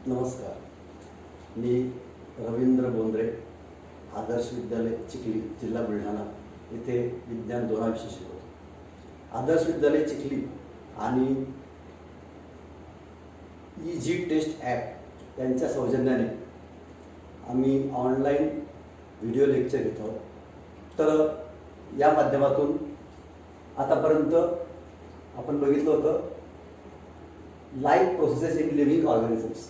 नमस्कार. मी रवींद्र बोंद्रे, आदर्श विद्यालय चिखली, जिल्हा बुलढाणा येथे विज्ञान 2 विषय शिकवतो. आदर्श विद्यालय चिखली आणि इजी टेस्ट ॲप यांच्या सौजन्याने आम्ही ऑनलाईन व्हिडिओ लेक्चर घेत आहोत. तर या माध्यमातून आतापर्यंत आपण बघितलं होतं life processes in living organisms.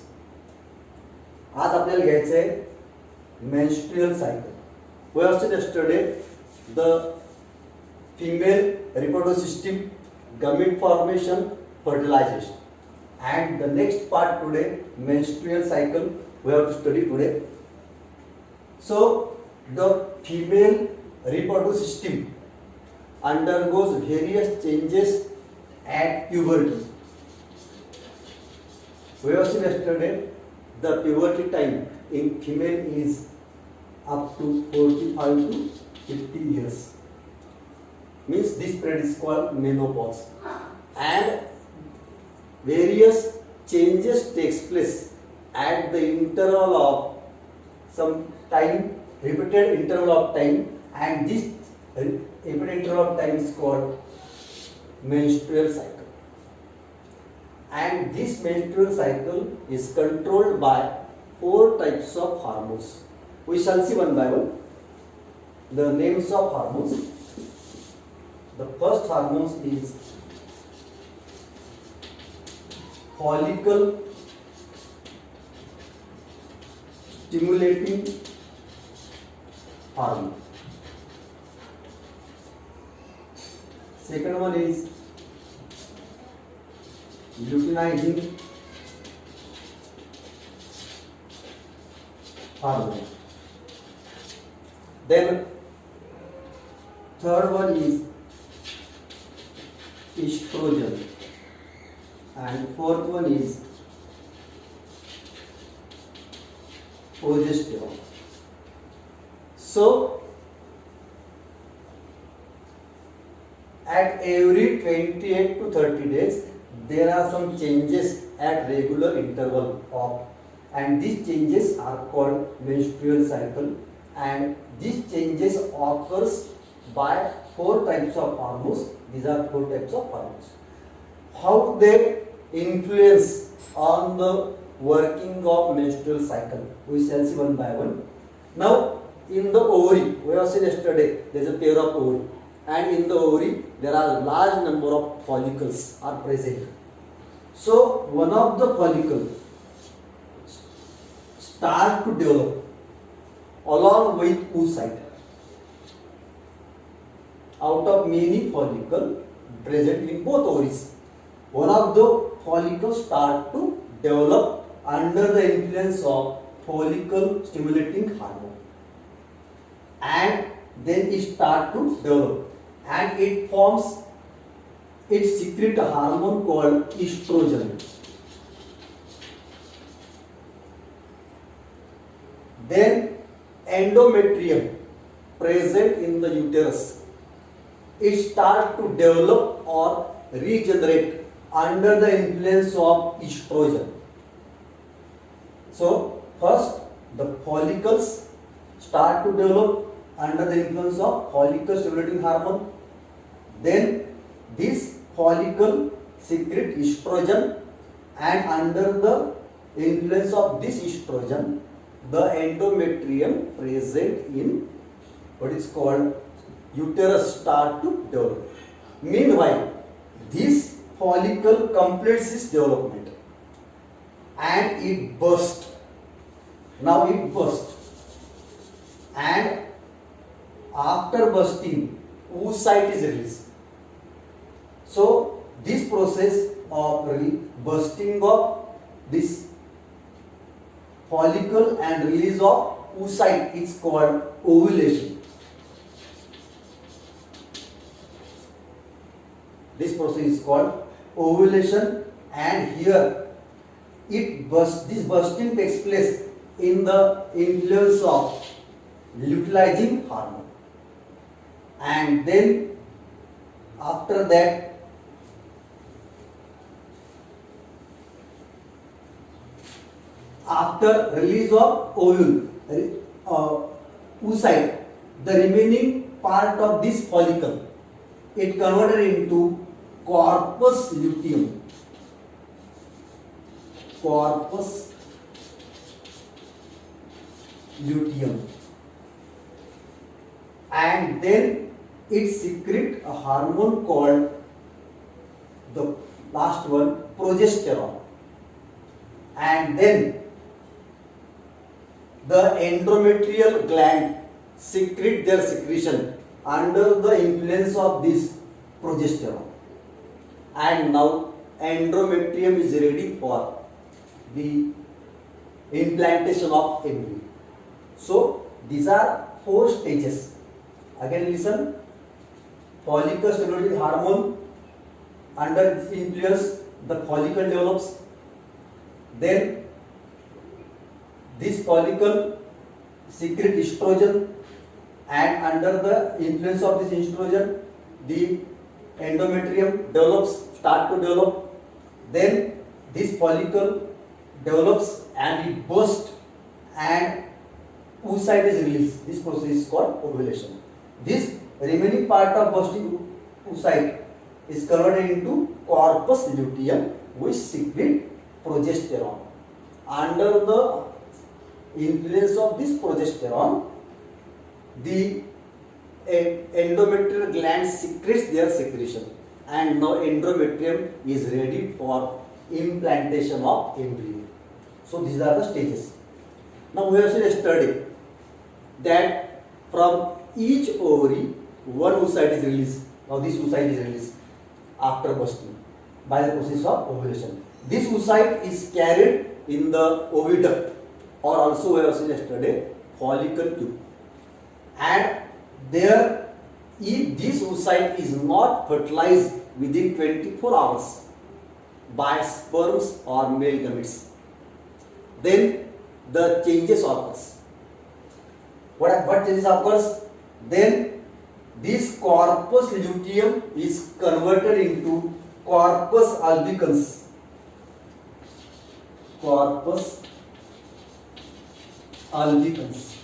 आज आपल्याला घ्यायचं आहे menstrual cycle. We have seen yesterday the female reproductive system, gamete formation, fertilization, and the next part today, menstrual cycle, we have to study today. So the female reproductive system undergoes various changes at puberty. We have seen yesterday the puberty time in female is up to 45 to 50 years. Means this period is called menopause, and various changes takes place at the interval of some time, repeated interval of time, and this repeated interval of time is called menstrual cycle. And this menstrual cycle is controlled by 4 types of hormones. We shall see one by one the names of hormones. The first hormone is follicle stimulating hormone. Second one is luteinizing hormone. Then third one is estrogen, and fourth one is progesterone. So at every 28 to 30 days there are some changes at regular interval of, and these changes are called menstrual cycle, and these changes occurs by 4 types of hormones. These are 4 types of hormones. How they influence on the working of menstrual cycle, we shall see one by one. Now in the ovary, we have seen yesterday there is a pair of ovary, and in the ovary there are a large number of follicles are present. So one of the follicles start to develop along with oocyte. Out of many follicles present in both ovaries, one of the follicles start to develop under the influence of follicle stimulating hormone, and then it start to develop, and it forms, it secretes a hormone called estrogen. Then endometrium present in the uterus, it starts to develop or regenerate under the influence of estrogen. So first the follicles start to develop under the influence of follicle stimulating hormone. Then this follicle secrete estrogen, and under the influence of this estrogen the endometrium present in what is called uterus start to develop. Meanwhile this follicle completes its development and it bursts. Now it bursts, and after bursting oocyte is released. So this process of bursting of this follicle and release of oocyte is called ovulation. This process is called ovulation, and here this bursting takes place in the influence of luteinizing hormone, and then after that after release of ovule, oocyte, the remaining part of this follicle, it converted into corpus luteum. Corpus luteum. And then it secretes a hormone called, the last one, progesterone. And then the endometrial gland secrete their secretion under the influence of this progesterone. And now endometrium is ready for the implantation of embryo. So these are 4 stages. Again listen: follicle stimulating hormone, under its influence the follicle develops. Then this follicle secrete estrogen, and under the influence of this estrogen the endometrium start to develop. Then this follicle develops and it bursts and oocyte is released. This process is called ovulation. This remaining part of bursting oocyte is converted into corpus luteum, which secrete progesterone. Under the influence of this progesterone, the endometrial gland secretes their secretion, and now endometrium is ready for implantation of embryo. So these are the stages. Now we have seen yesterday that from each ovary one oocyte is released. Now this oocyte is released after bursting by the process of ovulation. This oocyte is carried in the oviduct, or also we have seen yesterday follicle tube. And there, if this oocyte is not fertilized within 24 hours by sperms or male gametes, then the changes occurs. What changes occurs? Then this corpus luteum is converted into corpus albicans. Corpus albicans.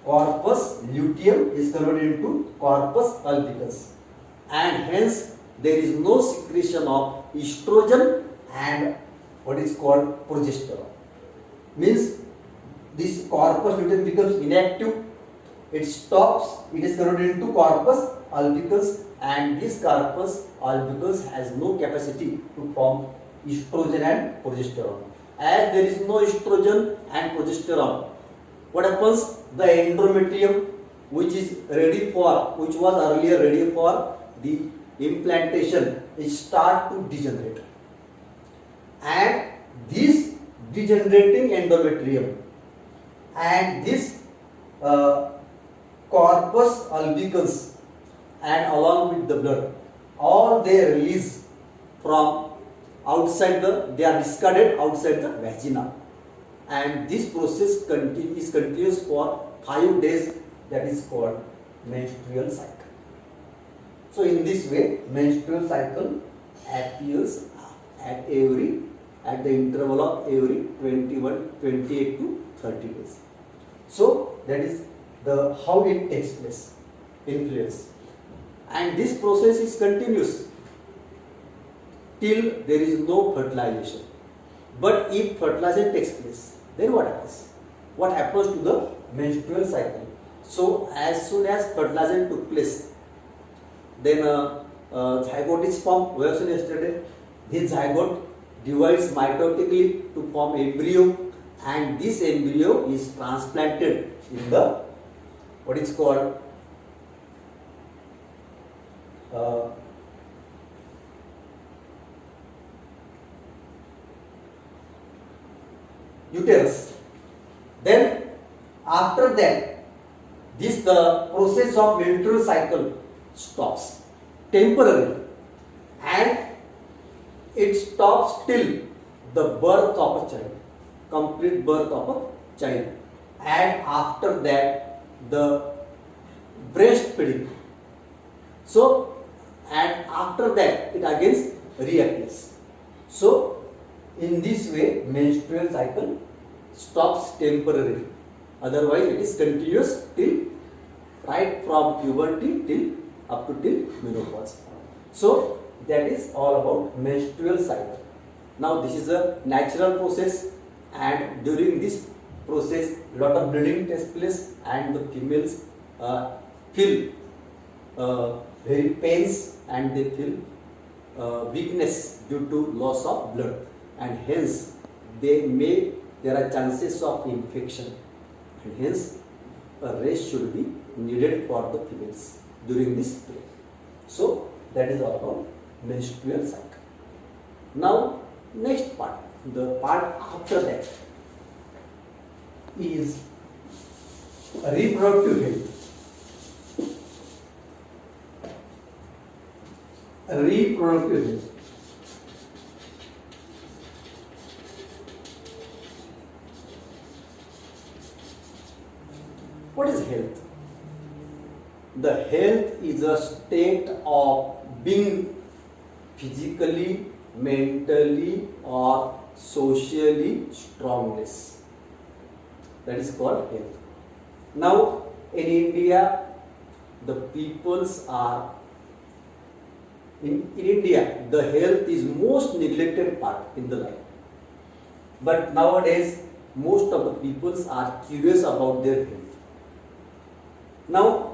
Corpus luteum is converted into corpus albicans, and hence there is no secretion of estrogen and what is called progesterone. Means this corpus luteum becomes inactive, it stops, it is converted into corpus albicans, and this corpus albicans has no capacity to form estrogen and progesterone. As there is no estrogen and progesterone, what happens? The endometrium, which was earlier ready for the implantation, is start to degenerate, and this degenerating endometrium and this corpus albicans and along with the blood, all they release from outside they are discarded outside the vagina, and this process is continuous for 5 days. That is called menstrual cycle. So in this way, menstrual cycle appears at the interval of every 21, 28 to 30 days. So that is how it takes place, influence, and this process is continuous till there is no fertilization. But if fertilization takes place, then what happens? What happens to the menstrual cycle? So as soon as fertilization took place, then zygote is formed. We have seen yesterday. This zygote divides mitotically to form embryo, and this embryo is transplanted in the what is called uterus. Then after that, the process of menstrual cycle stops temporarily, and it stops till the birth of a child, complete birth of a child, and after that the breastfeeding. So, and after that it again reappears. So In this way, menstrual cycle stops temporarily. Otherwise, it is continuous till right from puberty till up to till menopause. So that is all about menstrual cycle. Now this is a natural process, and during this process, lot of bleeding takes place, and the females feel very pains, and they feel weakness due to loss of blood, and hence there are chances of infection, and hence a rest should be needed for the females during this period. So that is all about menstrual cycle. Now next part, the part after that is reproductive health. Reproductive health. What is health? The health is a state of being physically, mentally, or socially strongness. That is called health. Now, in India, the peoples are in India, the health is most neglected part in the life. But nowadays, most of the peoples are curious about their health. Now,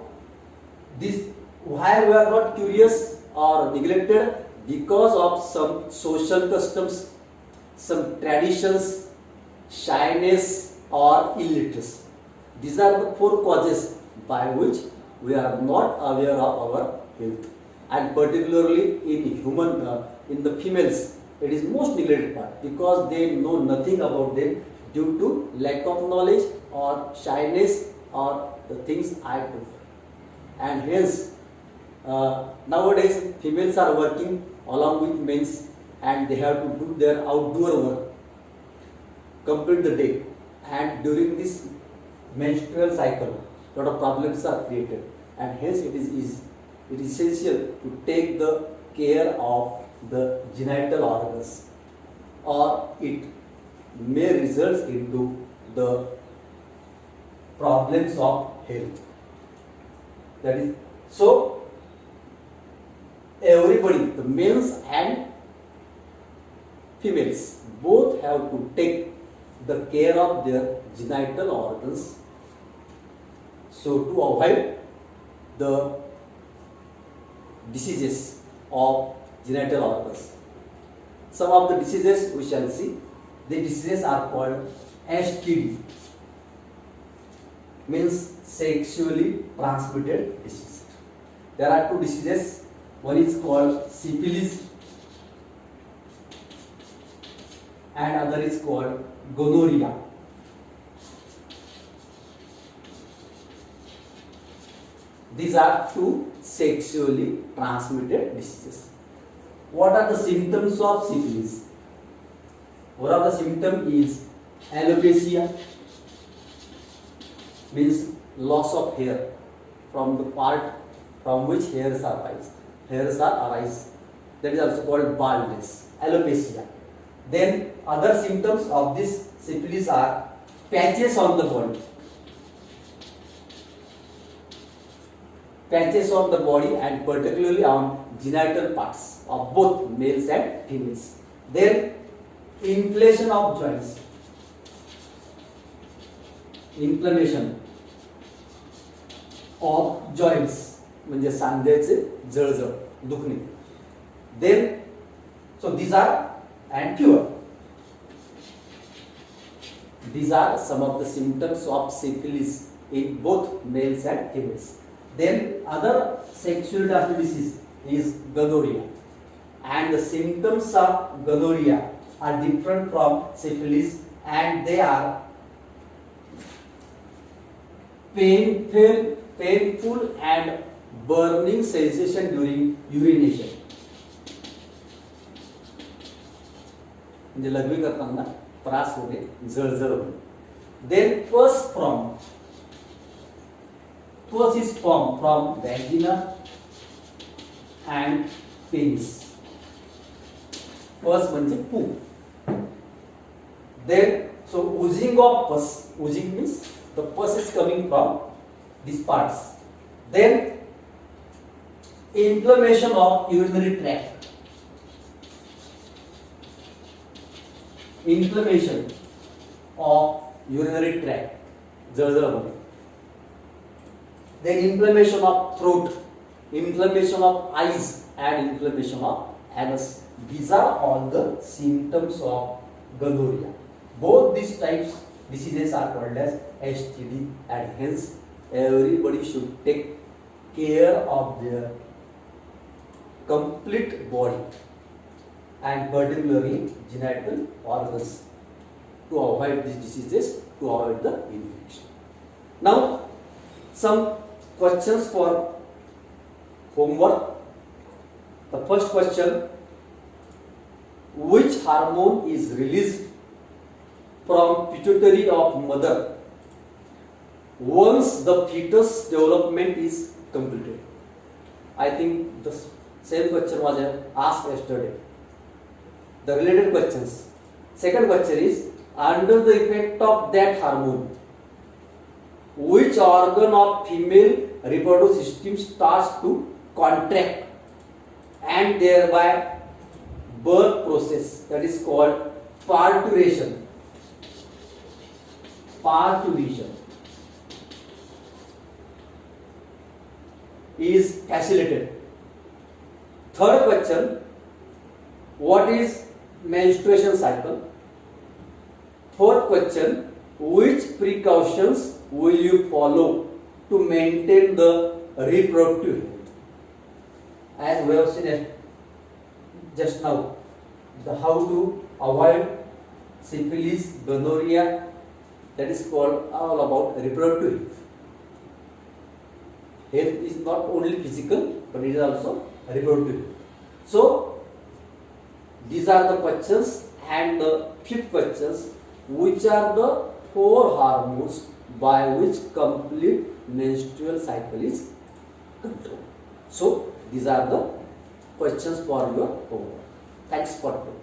this why we are not curious or neglected? Because of some social customs, some traditions, shyness, or illiteracy. These are the four causes by which we are not aware of our health, and particularly in the females, it is most neglected part because they know nothing about them due to lack of knowledge or shyness or the things I do, and hence nowadays females are working along with men, and they have to do their outdoor work, complete the day, and during this menstrual cycle, lot of problems are created, and hence it is essential to take the care of the genital organs, or it may result into the problems of health. That is so. Everybody, the males and females, both have to take the care of their genital organs, so to avoid the diseases of genital organs. Some of the diseases we shall see. The diseases are called STD, means sexually transmitted disease. There are two diseases. One is called syphilis and other is called gonorrhea. These are two sexually transmitted diseases. What are the symptoms of syphilis? One of the symptoms is alopecia, means loss of hair from the part from which hairs are arise. That is also called baldness, alopecia. Then other symptoms of this syphilis are patches on the body. Patches on the body, and particularly on genital parts of both males and females. Then inflammation of joints. Inflammation of joints, म्हणजे सांध्याचे जळजळ दुखणे. Then so these are and fever. These are some of the symptoms of syphilis in both males and females. Then other sexually transmitted disease is gonorrhea, and the symptoms of gonorrhea are different from syphilis, and they are painful and burning sensation during urination. म्हणजे लघवी करताना त्रास होणे, जळजळ होणे. Then pus is formed from vagina and penis. Pus म्हणजे poo. Then, so oozing of pus, oozing means the pus is coming from these parts. Then inflammation of urinary tract. Inflammation of urinary tract. जळजळ होणे. Then inflammation of throat, inflammation of eyes and inflammation of anus. These are all the symptoms of gonorrhea. Both these types diseases are called as STD, and hence everybody should take care of their complete body and particularly genital organs to avoid these diseases, to avoid the infection. Now, some questions for homework. The first question: which hormone is released from pituitary of mother once the fetus development is completed? I think the same question was asked yesterday. The related questions. Second question is, under the effect of that hormone, which organ of female reproductive system starts to contract and thereby birth process, that is called parturition. Parturition is facilitated. Third question: what is menstruation cycle? Fourth question: which precautions will you follow to maintain the reproductive health? As we have seen just now, how to avoid syphilis, gonorrhea, that is called all about reproductive health. Health is not only physical, but it is also reproductive. So, these are the questions, and the fifth questions: which are the 4 hormones by which complete menstrual cycle is controlled? So, these are the questions for your homework. Thanks for today.